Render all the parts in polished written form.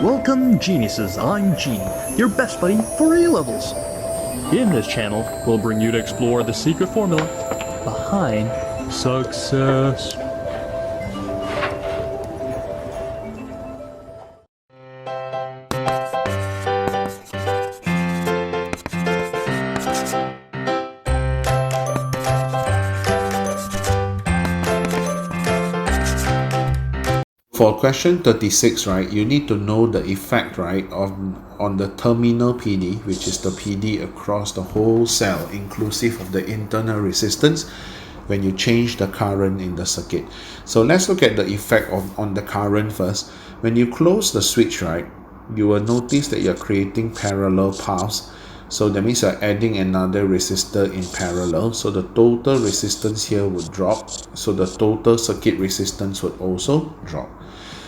Welcome geniuses, I'm Genie, your best buddy for A-levels. In this channel, we'll bring you to explore the secret formula behind success. For question 36, right, you need to know the effect, right, on the terminal PD, which is the PD across the whole cell, inclusive of the internal resistance, when you change the current in the circuit. So let's look at the effect on the current first. When you close the switch, right, you will notice that you're creating parallel paths. So that means you're adding another resistor in parallel. So the total resistance here would drop. So the total circuit resistance would also drop.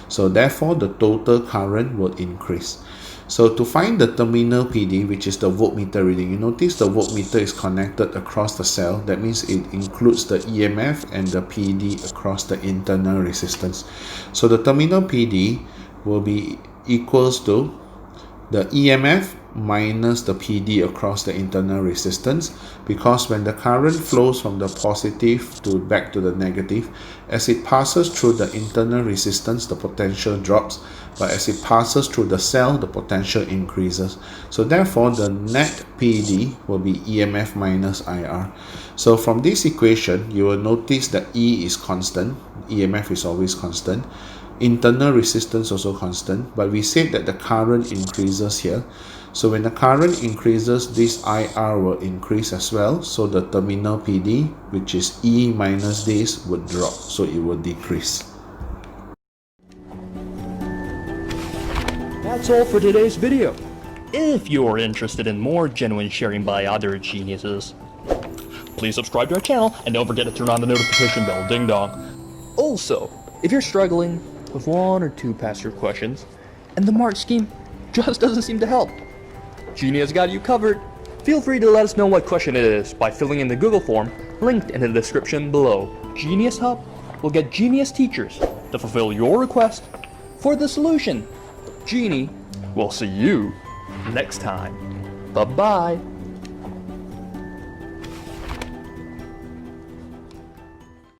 So therefore the total current will increase. So to find the terminal PD, which is the voltmeter reading, you notice the voltmeter is connected across the cell. That means it includes the EMF and the PD across the internal resistance. So the terminal PD will be equals to the EMF minus the PD across the internal resistance, because when the current flows from the positive to back to the negative, as it passes through the internal resistance, the potential drops, but as it passes through the cell, the potential increases. So therefore the net PD will be EMF minus IR. So from this equation, you will notice that E is constant, EMF is always constant, internal resistance also constant, but we said that the current increases here. So when the current increases, this IR will increase as well. So the terminal PD, which is E minus this, would drop. So it will decrease. That's all for today's video. If you're interested in more genuine sharing by other geniuses, please subscribe to our channel and don't forget to turn on the notification bell, ding dong. Also, if you're struggling with one or two past year questions and the mark scheme just doesn't seem to help, Genie has got you covered. Feel free to let us know what question it is by filling in the Google form linked in the description below. GenieUs Hub will get genius teachers to fulfill your request for the solution. Genie will see you next time. Bye-bye.